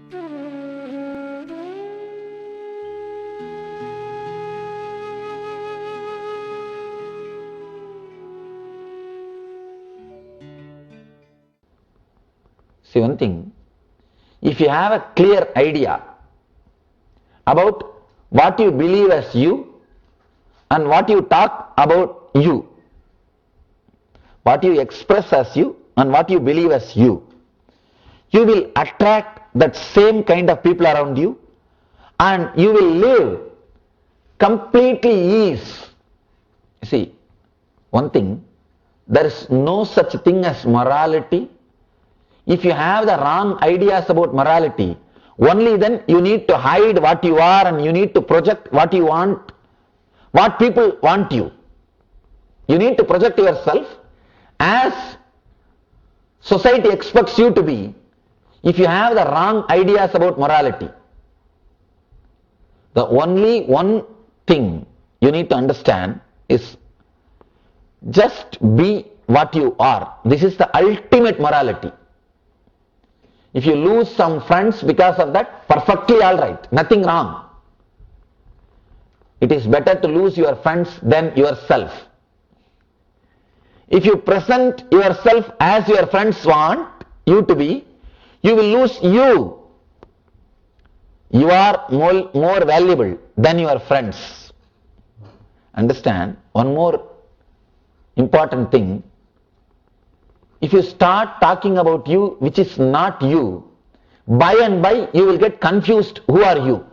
See one thing, if you have a clear idea about what you believe as you and what you talk about you, what you express as you and what you believe as you will attract that same kind of people around you and you will live completely ease. See, one thing, there is no such thing as morality. If you have the wrong ideas about morality, only then you need to hide what you are and you need to project what you want, what people want you. You need to project yourself as society expects you to be if you have the wrong ideas about morality. The only one thing you need to understand is just be what you are. This is the ultimate morality. If you lose some friends because of that, perfectly alright, nothing wrong. It is better to lose your friends than yourself. If you present yourself as your friends want you to be, you will lose you. You are more valuable than your friends. Understand? One more important thing. If you start talking about you which is not you, by and by you will get confused who are you.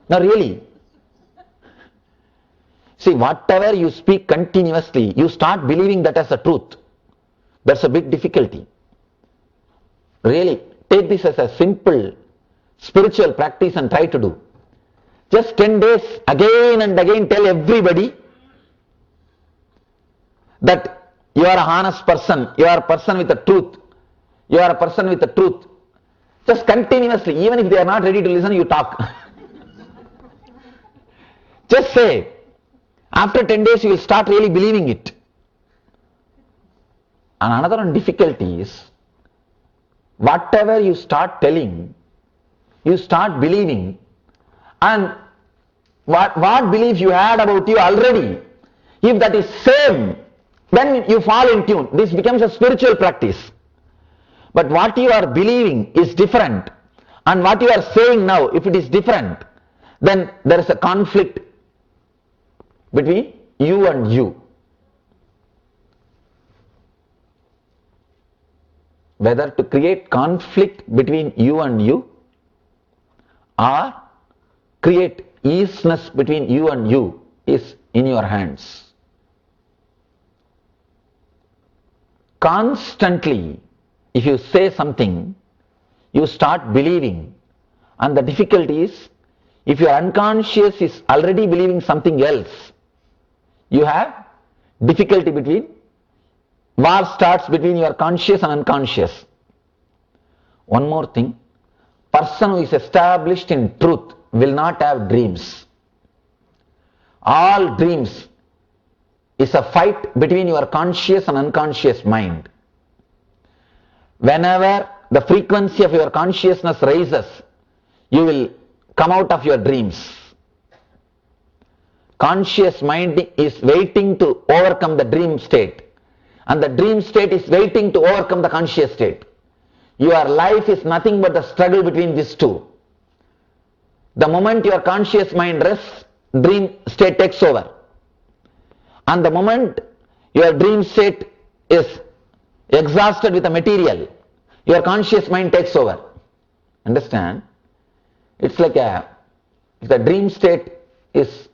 No, really. See, whatever you speak continuously, you start believing that as a truth. That's a big difficulty. Really, take this as a simple spiritual practice and try to do. Just 10 days again and again tell everybody that you are a honest person, you are a person with the truth, you are a person with the truth. Just continuously, even if they are not ready to listen, you talk. Just say, after 10 days you will start really believing it. And another one difficulty is, whatever you start telling, you start believing, and what belief you had about you already, if that is same, then you fall in tune. This becomes a spiritual practice. But what you are believing is different, and what you are saying now, if it is different, then there is a conflict between you and you. Whether to create conflict between you and you or create easiness between you and you is in your hands. Constantly, if you say something, you start believing, and the difficulty is, if your unconscious is already believing something else, you have difficulty between, war starts between your conscious and unconscious. One more thing, person who is established in truth will not have dreams. All dreams is a fight between your conscious and unconscious mind. Whenever the frequency of your consciousness rises, you will come out of your dreams. Conscious mind is waiting to overcome the dream state, and the dream state is waiting to overcome the conscious state. Your life is nothing but the struggle between these two. The moment your conscious mind rests, dream state takes over. And the moment your dream state is exhausted with the material, your conscious mind takes over. Understand? It's like if the dream state is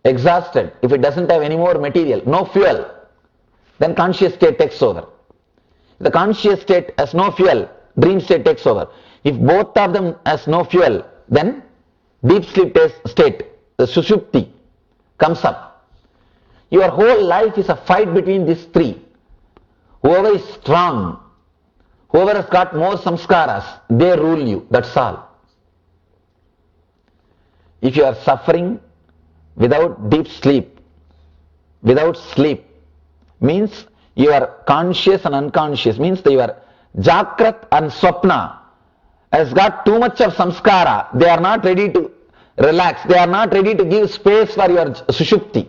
exhausted, if it doesn't have any more material, no fuel, then conscious state takes over. If the conscious state has no fuel, dream state takes over. If both of them has no fuel, then deep sleep state, the sushupti, comes up. Your whole life is a fight between these three. Whoever is strong, whoever has got more samskaras, they rule you, that's all. If you are suffering without deep sleep, without sleep, means you are conscious and unconscious, means that you are Jakrat and Swapna has got too much of samskara. They are not ready to relax. They are not ready to give space for your sushupti.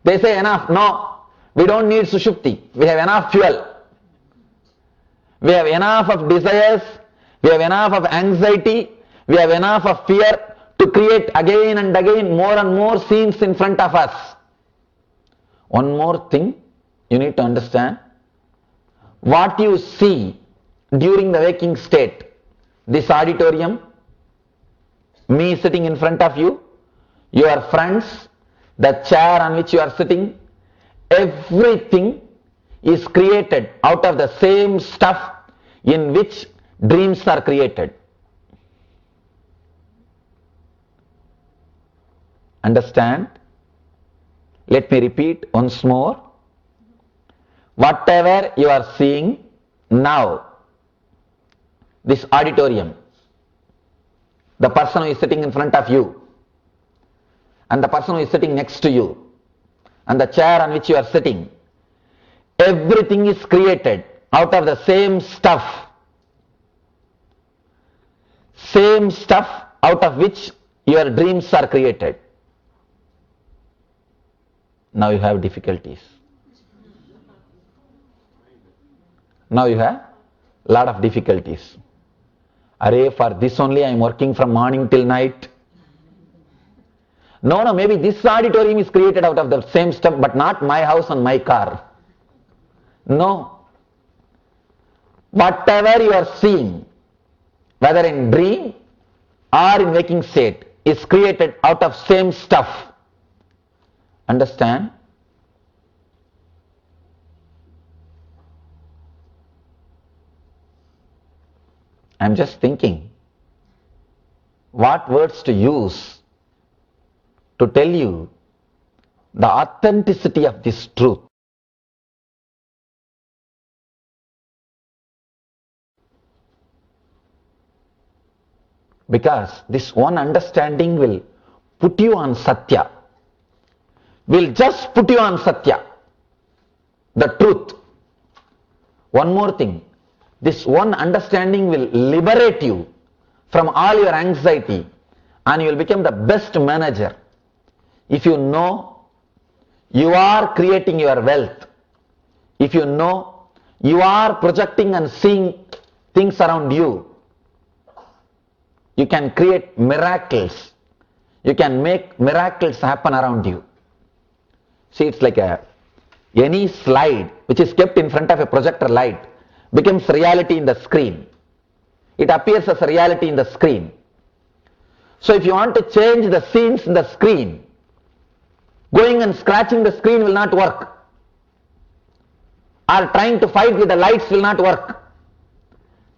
They say enough. No, we don't need sushupti. We have enough fuel. We have enough of desires. We have enough of anxiety. We have enough of fear to create again and again more and more scenes in front of us. One more thing you need to understand. What you see during the waking state, this auditorium, me sitting in front of you, your friends, the chair on which you are sitting, everything is created out of the same stuff in which dreams are created. Understand? Let me repeat once more. Whatever you are seeing now, this auditorium, the person who is sitting in front of you, and the person who is sitting next to you, and the chair on which you are sitting, everything is created out of the same stuff out of which your dreams are created. Now you have difficulties. Now you have a lot of difficulties. Array, for this only I am working from morning till night. No, maybe this auditorium is created out of the same stuff, but not my house and my car. No. Whatever you are seeing, whether in dream or in waking state, is created out of same stuff. Understand? I am just thinking what words to use to tell you the authenticity of this truth. Because this one understanding will put you on Satya. Will just put you on Satya, the truth. One more thing. This one understanding will liberate you from all your anxiety and you will become the best manager. If you know you are creating your wealth, if you know you are projecting and seeing things around you, you can create miracles. You can make miracles happen around you. See, it's like any slide which is kept in front of a projector light becomes reality in the screen. It appears as a reality in the screen. So if you want to change the scenes in the screen, going and scratching the screen will not work. Or trying to fight with the lights will not work.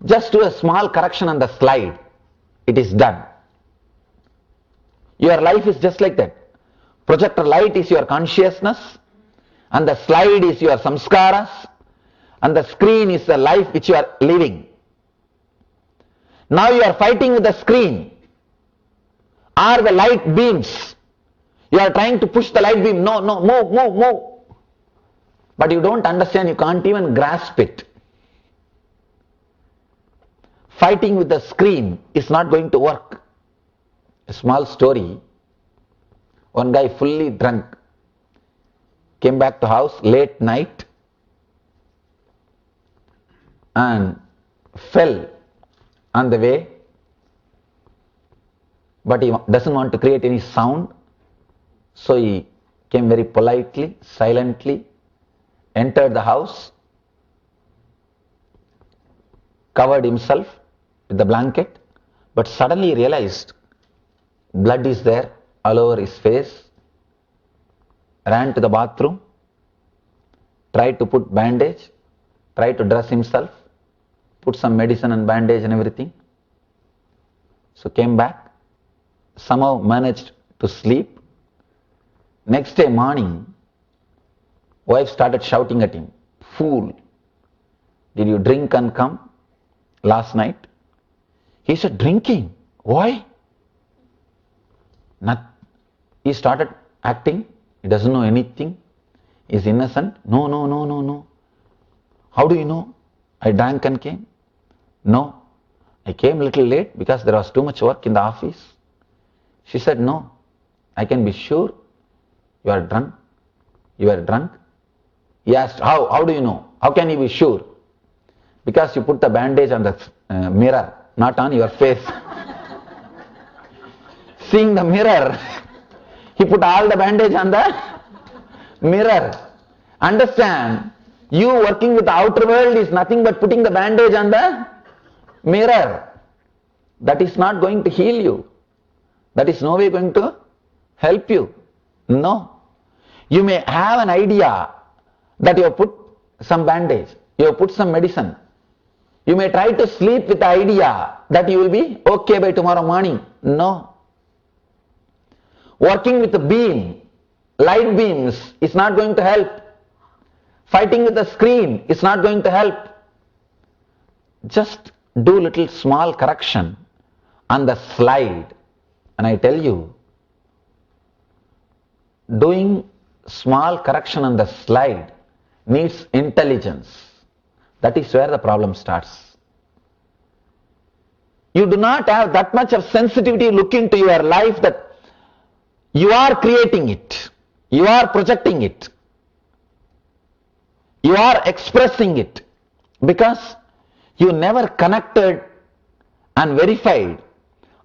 Just do a small correction on the slide. It is done. Your life is just like that. Projector light is your consciousness, and the slide is your samskaras, and the screen is the life which you are living. Now you are fighting with the screen or the light beams. You are trying to push the light beam. No, move. But you don't understand, you can't even grasp it. Fighting with the screen is not going to work. A small story. One guy fully drunk came back to house late night and fell on the way, but he doesn't want to create any sound, so he came very politely, silently, entered the house, covered himself with the blanket, but suddenly he realized blood is there all over his face, ran to the bathroom, tried to put bandage, tried to dress himself, put some medicine and bandage and everything. So came back, somehow managed to sleep. Next day morning, wife started shouting at him, "Fool, did you drink and come last night?" He said, "Drinking? Why?" He started acting, he doesn't know anything, he's innocent. No. How do you know? I drank and came. No. I came a little late because there was too much work in the office. She said, no, I can be sure you are drunk. You are drunk. He asked, how do you know? How can you be sure? Because you put the bandage on the mirror, not on your face. Seeing the mirror, he put all the bandage on the mirror. Understand, you working with the outer world is nothing but putting the bandage on the mirror. That is not going to heal you. That is no way going to help you. No. You may have an idea that you have put some bandage, you have put some medicine. You may try to sleep with the idea that you will be okay by tomorrow morning. No. Working with the beam, light beams is not going to help. Fighting with the screen is not going to help. Just do little small correction on the slide. And I tell you, doing small correction on the slide needs intelligence. That is where the problem starts. You do not have that much of sensitivity look into your life that you are creating it, you are projecting it, you are expressing it, because you never connected and verified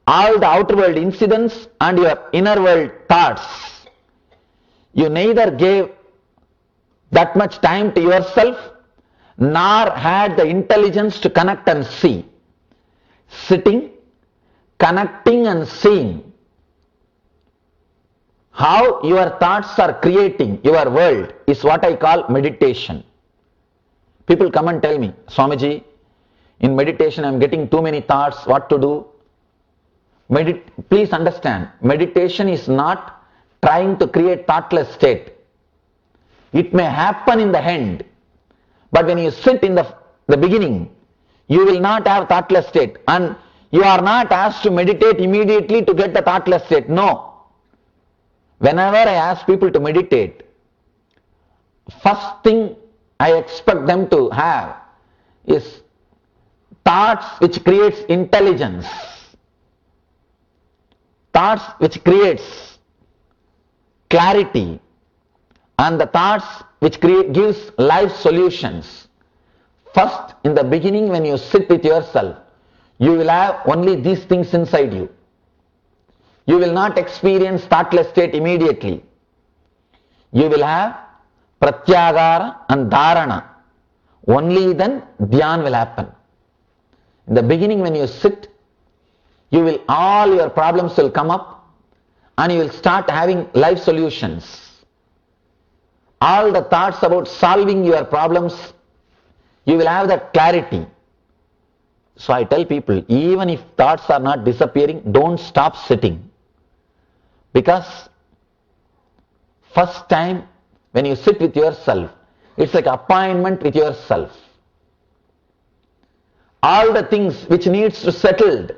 all the outer world incidents and your inner world thoughts. You neither gave that much time to yourself, nor had the intelligence to connect and see. Sitting, connecting and seeing how your thoughts are creating your world is what I call meditation. People come and tell me, Swamiji, in meditation I am getting too many thoughts, what to do? Please understand, meditation is not trying to create thoughtless state. It may happen in the end, but when you sit in the beginning, you will not have thoughtless state, and you are not asked to meditate immediately to get the thoughtless state. No. Whenever I ask people to meditate, first thing I expect them to have is thoughts which creates intelligence, thoughts which creates clarity, and the thoughts which gives life solutions. First, in the beginning, when you sit with yourself, you will have only these things inside you. You will not experience thoughtless state immediately. You will have pratyagara and dharana. Only then dhyan will happen. In the beginning, when you sit, all your problems will come up and you will start having life solutions. All the thoughts about solving your problems, you will have that clarity. So I tell people, even if thoughts are not disappearing, don't stop sitting. Because first time when you sit with yourself, it's like appointment with yourself. All the things which needs to settled,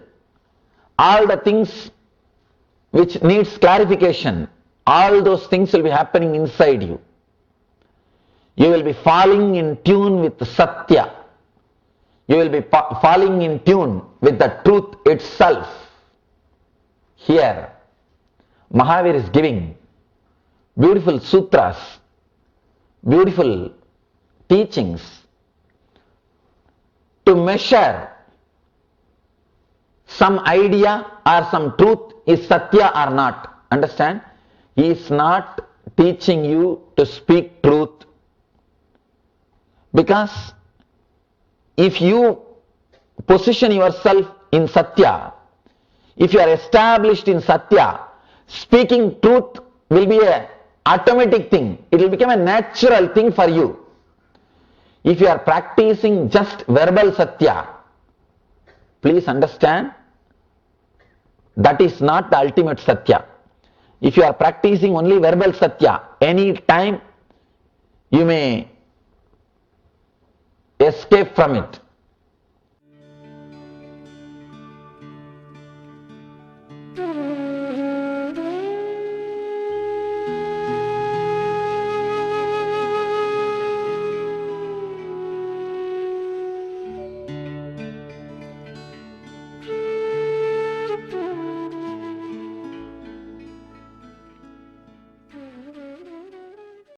all the things which needs clarification, all those things will be happening inside you. You will be falling in tune with Satya. You will be falling in tune with the truth itself. Here, Mahavir is giving beautiful sutras, beautiful teachings to measure some idea or some truth is Satya or not. Understand? He is not teaching you to speak truth. Because if you position yourself in Satya, if you are established in Satya, speaking truth will be an automatic thing. It will become a natural thing for you. If you are practicing just verbal Satya, please understand, that is not the ultimate Satya. If you are practicing only verbal Satya, any time you may escape from it.